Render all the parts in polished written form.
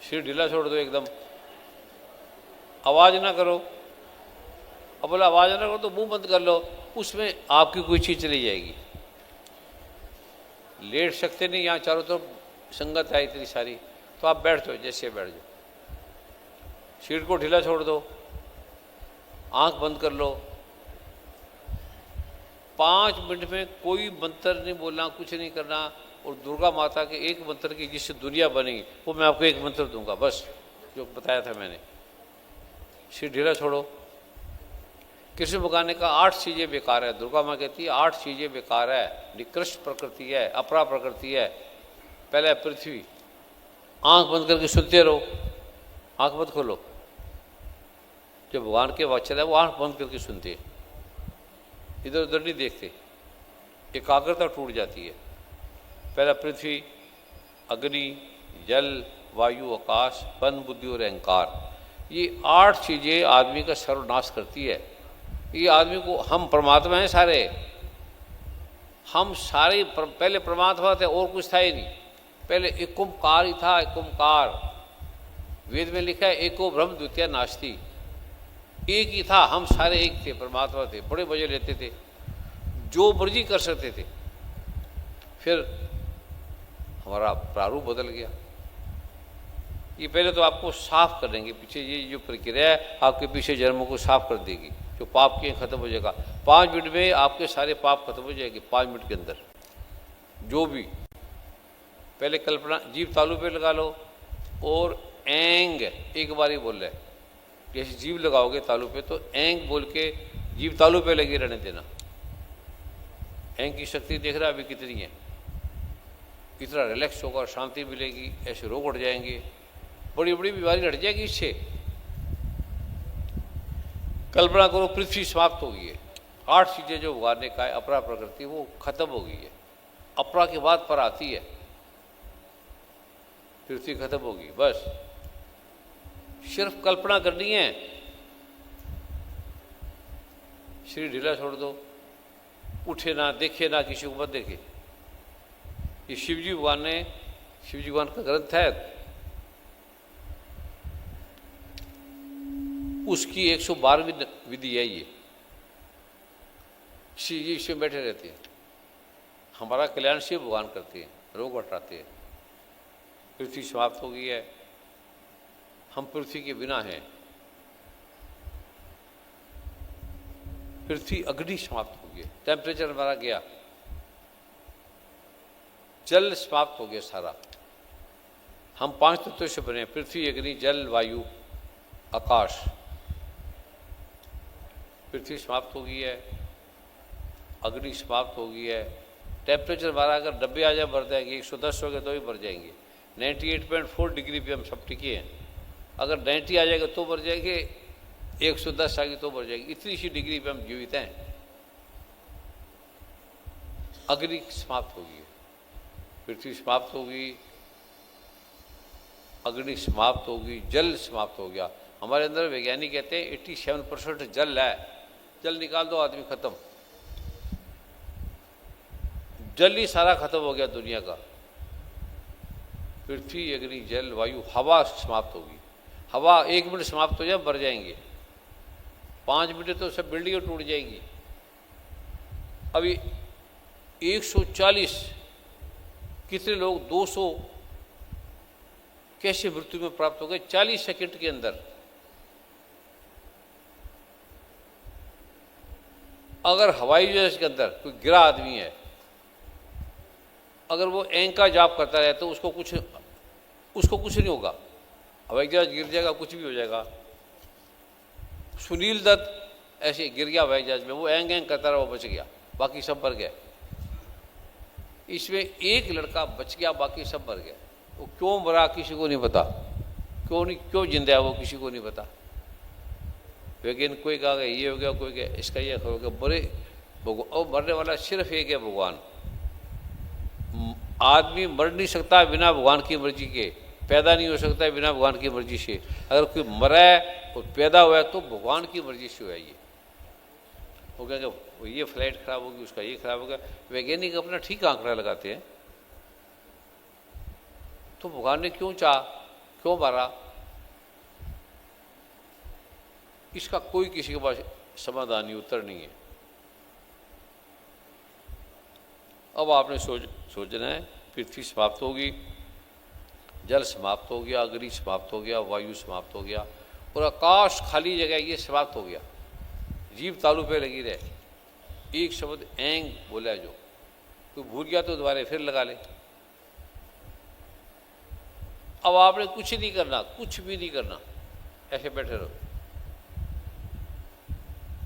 सिर ढीला छोड़ दो एकदम, आवाज़ ना करो। अब बोला आवाज़ ना करो तो मुंह बंद कर लो, उसमें आपकी कोई चीज़ चली जाएगी। लेट सकते नहीं, यहाँ चारों तरफ संगत है इतनी सारी, तो आप बैठ जाओ, जैसे बैठ जाओ, सिर को ढीला छोड़ दो, आंख बंद कर लो। 5 मिनट में कोई मंत्र नहीं बोलना, कुछ नहीं करना। और दुर्गा माता के एक मंत्र की जिससे दुनिया बनेगी, वो मैं आपको एक मंत्र दूंगा बस, जो बताया था मैंने। सिर ढीला छोड़ो। कृष्ण भगवान ने कहा 8 चीज़ें बेकार है। दुर्गा माँ कहती है 8 चीज़ें बेकार है, निकृष्ट प्रकृति है, अपरा प्रकृति है। पहले पृथ्वी, आंख बंद करके सुनते रहो, आंख मत खोलो। जो भगवान के वचन है वो आंख बंद करके सुनते हैं, इधर उधर नहीं देखते, एकाग्रता टूट जाती है। पहला पृथ्वी, अग्नि, जल, वायु, आकाश, मन, बुद्धि और अहंकार, ये 8 चीज़ें आदमी का सर्वनाश करती है। ये आदमी को, हम परमात्मा हैं सारे, हम सारे पहले परमात्मा थे और कुछ था ही नहीं। पहले एक ओंकार ही था, एक ओंकार। वेद में लिखा है एको ब्रह्म द्वितीय नास्ति, एक ही था, हम सारे एक थे, परमात्मा थे। बड़े मजे लेते थे, जो मर्जी कर सकते थे। फिर हमारा प्रारूप बदल गया। ये पहले तो आपको साफ कर देंगे, पीछे ये जो प्रक्रिया है आपके पीछे जन्मों को साफ कर देगी, जो पाप किए खत्म हो जाएगा। 5 मिनट में आपके सारे पाप खत्म हो जाएंगे, 5 मिनट के अंदर। जो भी पहले कल्पना, जीभ तालू पे लगा लो और एंग एक बार ही बोल रहे, जैसे जीभ लगाओगे तालू पे तो एंग बोल के जीभ तालू पे लगी रहने देना। एंग की शक्ति देख रहा है अभी कितनी है, कितना रिलैक्स होगा, शांति मिलेगी, ऐसे रोग उठ जाएंगे, बड़ी बड़ी बीमारी हट जाएगी इससे। कल्पना करो पृथ्वी समाप्त हो गई है, 8 चीज़ें जो भगवान ने कहा है अपरा प्रकृति वो खत्म हो गई है। अपरा के बाद पर आती है, पृथ्वी खत्म होगी, बस सिर्फ कल्पना करनी है। शरीर ढीला छोड़ दो, उठे ना, देखे ना, किसी को मत देखे। ये शिवजी भगवान ने, शिवजी भगवान का ग्रंथ है, उसकी 112वीं विधि है ये। शिव जी इसमें बैठे रहते हैं, हमारा कल्याण शिव भगवान करते हैं, रोग हटाते हैं। पृथ्वी समाप्त हो गई है, हम पृथ्वी के बिना हैं। पृथ्वी, अग्नि समाप्त हो गई, टेम्परेचर हमारा गया, जल समाप्त हो गया सारा। हम 5 तत्वों से बने, पृथ्वी, अग्नि, जल, वायु, आकाश। पृथ्वी समाप्त हो गई है, अग्नि समाप्त हो गई है। टेम्परेचर हमारा अगर 90 आ जाए भर जाएंगे, 110 हो गए तो भी भर जाएंगे। 98.4 डिग्री पे हम सब टिके हैं। अगर 90 आ जाएगा तो भर जाएंगे, 110 आ गई तो भर जाएगी, इतनी सी डिग्री पे हम जीवित हैं। अग्नि समाप्त हो गई, पृथ्वी समाप्त हो गई, अग्नि समाप्त हो गई, जल समाप्त हो गया। हमारे अंदर वैज्ञानिक कहते हैं 87% जल है, जल निकाल दो आदमी खत्म। जल ही सारा खत्म हो गया दुनिया का। पृथ्वी, अग्नि, जल, वायु, हवा समाप्त होगी। हवा 1 मिनट समाप्त हो जाए मर जाएंगे, 5 मिनट तो सब बिल्डिंगें टूट जाएंगी। अभी 140, कितने लोग 200 कैसे मृत्यु में प्राप्त हो गए 40 सेकंड के अंदर। अगर हवाई जहाज के अंदर कोई गिरा आदमी है, अगर वो एंक का जाप करता रहे तो उसको कुछ नहीं होगा। हवाई जहाज गिर जाएगा, कुछ भी हो जाएगा। सुनील दत्त ऐसे गिर गया हवाई जहाज में, वो एंग एंग करता रहा, वो बच गया, बाकी सब मर गए। इसमें एक लड़का बच गया, बाकी सब मर गए। वो क्यों मरा किसी को नहीं पता, क्यों जिंदा है वो किसी को नहीं पता। लेकिन कोई कहा ये हो गया, कोई कहा इसका ये हो गया, बड़े और मरने वाला सिर्फ एक है भगवान। आदमी मर नहीं सकता बिना भगवान की मर्जी के, पैदा नहीं हो सकता बिना भगवान की मर्जी से। अगर कोई मरा है और पैदा हुआ है तो भगवान की मर्जी से हुआ है। ये हो गया कि ये फ्लाइट खराब होगी, उसका ये खराब होगा। वैज्ञानिक अपना ठीक आंकड़ा लगाते हैं, तो भगवान ने क्यों चाहा क्यों मारा, इसका कोई किसी के पास समाधान नहीं, उत्तर नहीं है। अब आपने सोचना है, पृथ्वी समाप्त होगी, जल समाप्त हो गया, अग्नि समाप्त हो गया, वायु समाप्त हो गया, और आकाश खाली जगह ये समाप्त हो गया, जीव तालू पे लगी रहे। एक शब्द एंग बोला है, जो कोई भूल गया तो दोबारा फिर लगा ले। अब आपने कुछ नहीं करना, कुछ भी नहीं करना, ऐसे बैठे रहो।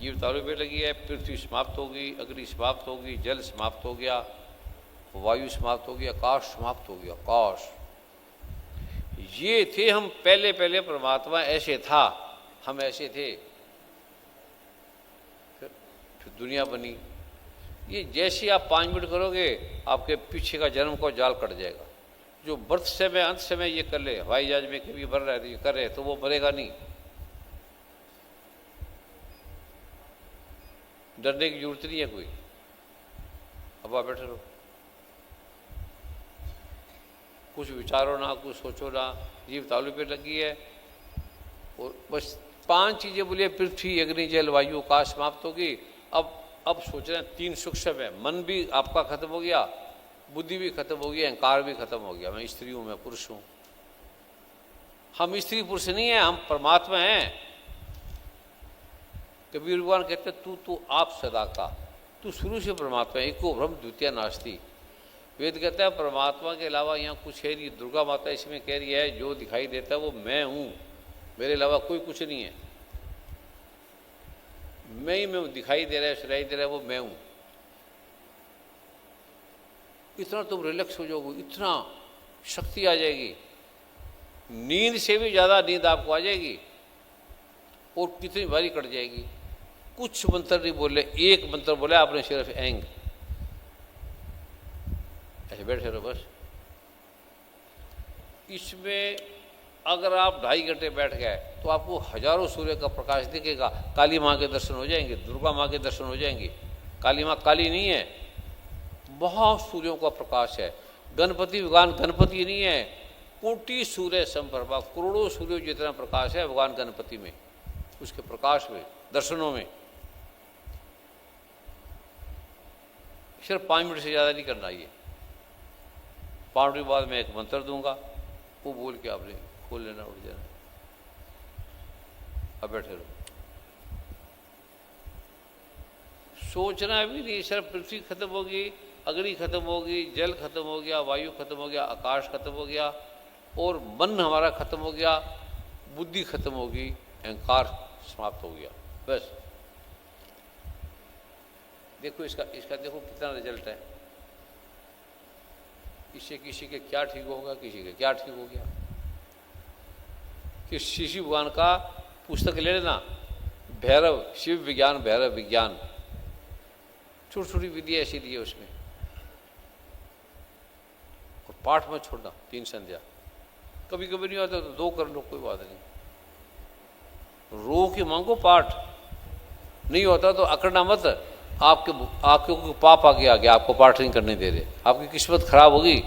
जीव तालू पे लगी है, पृथ्वी समाप्त होगी, अग्नि समाप्त होगी, जल समाप्त हो गया, वायु समाप्त हो गया, आकाश समाप्त हो गया। आकाश ये थे हम, पहले पहले परमात्मा ऐसे था, हम ऐसे थे, फिर दुनिया बनी। ये जैसे आप 5 मिनट करोगे, आपके पीछे का जन्म को जाल कट जाएगा। जो बर्थ समय अंत समय ये कर ले, हवाई जहाज में कभी भर रहा है, ये कर रहे तो वो मरेगा नहीं। डरने की जरूरत नहीं है कोई। अब आप बैठे रहो, कुछ विचारो ना, कुछ सोचो ना, जीव तालू पे लगी है, और बस 5 चीजें बोलिए, पृथ्वी अग्नि जल वायु आकाश समाप्त होगी। अब सोच रहे हैं 3 सुख सब है, मन भी आपका खत्म हो गया, बुद्धि भी खत्म हो गई, अहंकार भी खत्म हो गया। मैं स्त्री हूं, मैं पुरुष हूं। हम स्त्री पुरुष नहीं है, हम परमात्मा हैं। कबीर भगवान कहते तू आप सदा का, तू शुरू से परमात्मा, एको ब्रह्म द्वितीय नास्ति। वेद कहता है परमात्मा के अलावा यहाँ कुछ है नहीं। दुर्गा माता इसमें कह रही है, जो दिखाई देता है वो मैं हूँ, मेरे अलावा कोई कुछ नहीं है। मैं ही मैं दिखाई दे रहा है, सुनाई दे रहा है, वो मैं हूँ। इतना तुम रिलैक्स हो जाओगे, इतना शक्ति आ जाएगी, नींद से भी ज़्यादा नींद आपको आ जाएगी, और कितनी बारी कट जाएगी। कुछ मंत्र नहीं बोले, एक मंत्र बोला आपने, सिर्फ एंग, ऐसे बैठे रहो बस। इसमें अगर आप 2.5 घंटे बैठ गए तो आपको हजारों सूर्य का प्रकाश दिखेगा। काली माँ के दर्शन हो जाएंगे, दुर्गा माँ के दर्शन हो जाएंगे। काली माँ काली नहीं है, बहुत सूर्यों का प्रकाश है। गणपति भगवान गणपति नहीं है, कोटि सूर्य संप्रभा, करोड़ों सूर्यों जितना प्रकाश है भगवान गणपति में, उसके प्रकाश में, दर्शनों में। सिर्फ 5 मिनट से ज़्यादा नहीं करना। ये 5 मिनट बाद मैं एक मंत्र दूंगा, वो बोल के आपने खोल लेना, उठ जाना। अब बैठे रहो, सोचना भी नहीं। सिर्फ पृथ्वी खत्म होगी, अग्नि खत्म होगी, जल खत्म हो गया, वायु खत्म हो गया, आकाश खत्म हो गया, और मन हमारा खत्म हो गया, बुद्धि खत्म होगी, अहंकार समाप्त हो गया। बस देखो इसका देखो कितना रिजल्ट है। इससे किसी के क्या ठीक होगा, किसी के क्या ठीक हो गया। कि शिशु भगवान का पुस्तक ले लेना, भैरव शिव विज्ञान, भैरव विज्ञान, छोटी छोटी विधियाँ ऐसी दी है उसमें। और पाठ में छोड़ना 3 संध्या, कभी कभी नहीं होता तो 2 कर लो, कोई बात नहीं। रो के मांगो, पाठ नहीं होता तो अकड़ना मत। आपके पाप आ गया, आपको पाठ नहीं करने दे रहे, आपकी किस्मत खराब होगी।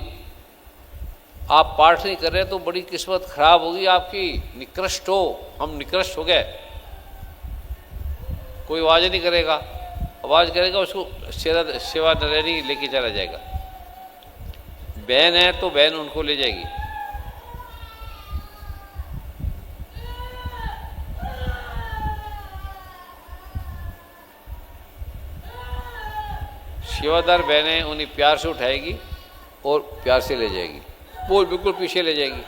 आप पाठ नहीं कर रहे तो बड़ी किस्मत खराब होगी आपकी। निकृष्ट हो, हम निकृष्ट हो गए। कोई आवाज नहीं करेगा, आवाज करेगा उसको सेवा नरैनी लेके चला जाएगा। बहन है तो बहन उनको ले जाएगी। सेवादार बहनें उन्हें प्यार से उठाएगी और प्यार से ले जाएगी, वो बिल्कुल पीछे ले जाएगी।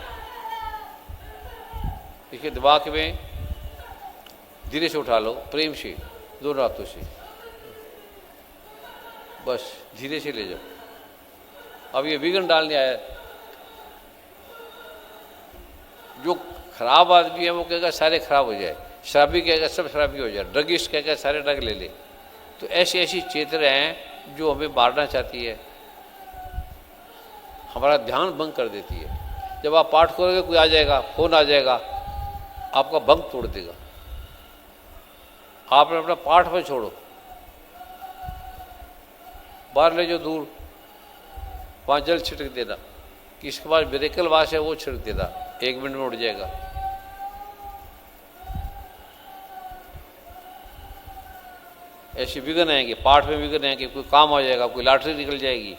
इसके दिमाग में धीरे से उठा लो, प्रेम से, 2 हाथों से, बस धीरे से ले जाओ। अब ये विघ्न डालने आया, जो खराब आदमी है वो कहेगा सारे खराब हो जाए, शराबी कहेगा सब शराबी हो जाए, ड्रगिस्ट कहेगा सारे ड्रग ले ले। तो ऐसी ऐसी चेतनाएं हैं जो हमें मारना चाहती है, हमारा ध्यान भंग कर देती है। जब आप पाठ करोगे कोई आ जाएगा, फोन आ जाएगा, आपका भंग तोड़ देगा। आपने अपना पाठ में छोड़ो, बाहर ले जो दूर, वहाँ जल छिड़क देना, किसके पास मिरेकल वास है वो छिड़क देना। 1 मिनट में उठ जाएगा। ऐसे विघ्न आएंगे, पाठ में विघ्न आएंगे, कोई काम आ जाएगा, कोई लॉटरी निकल जाएगी,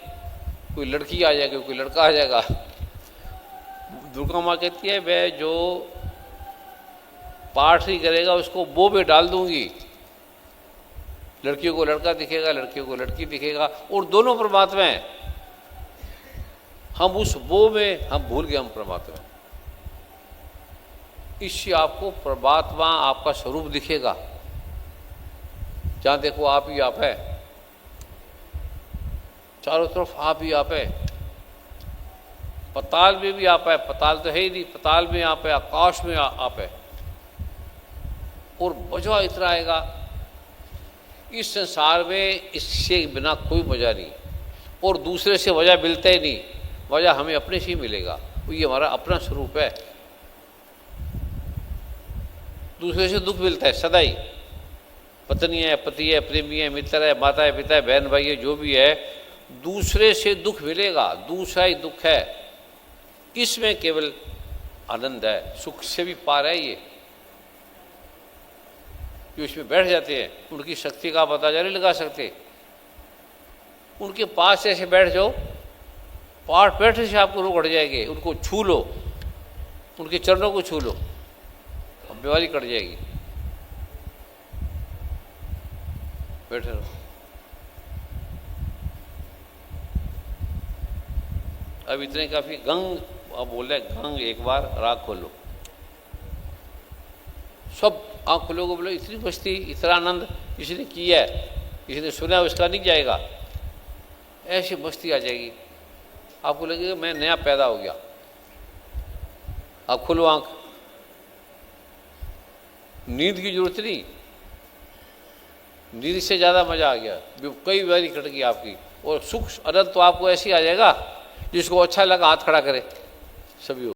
कोई लड़की आ जाएगी, कोई लड़का आ जाएगा। दुर्गा माँ कहती है वह जो पाठ नहीं करेगा उसको बो में डाल दूंगी। लड़कियों को लड़का दिखेगा, लड़कियों को लड़की दिखेगा, और दोनों परमात्मा हैं। हम उस वो में हम भूल गए हम परमात्मा। इससे आपको परमात्मा आपका स्वरूप दिखेगा। जहां देखो आप ही आप है, चारों तरफ आप ही आप है। पताल में भी आप है, पताल तो है ही नहीं, पताल में आप है, आकाश में आप है। और मजा इतना आएगा इस संसार में, इससे बिना कोई मजा नहीं। और दूसरे से मजा मिलता ही नहीं, मजा हमें अपने से ही मिलेगा। ये हमारा अपना स्वरूप है। दूसरे से दुख मिलता है सदा ही, पत्नी है, पति है, प्रेमी है, मित्र है, माता है, पिता है, बहन भाई है, जो भी है, दूसरे से दुख मिलेगा, दूसरा ही दुख है। इसमें केवल आनंद है, सुख से भी पार है। ये जो इसमें बैठ जाते हैं उनकी शक्ति का पता नहीं लगा सकते। उनके पास ऐसे बैठ जाओ, पाठ बैठने से आपको रोग हट जाएंगे। उनको छू लो, उनके चरणों को छू लो, बीमारी कट जाएगी। बैठे रहो। अब इतने काफी। गंग अब बोल रहे गंग, एक बार राग खोलो। सब आँख खोलो को बोलो, इतनी मस्ती, इतना आनंद जिसने किया है, जिसने सुना उसका नहीं जाएगा। ऐसी मस्ती आ जाएगी, आपको लगेगा मैं नया पैदा हो गया। आप खोलो आँख। नींद की जरूरत नहीं, नींद से ज़्यादा मजा आ गया, कई बारी कट गई आपकी। और सुख आनंद तो आपको ऐसे ही आ जाएगा जिसको अच्छा लगा हाथ खड़ा करे, सभी।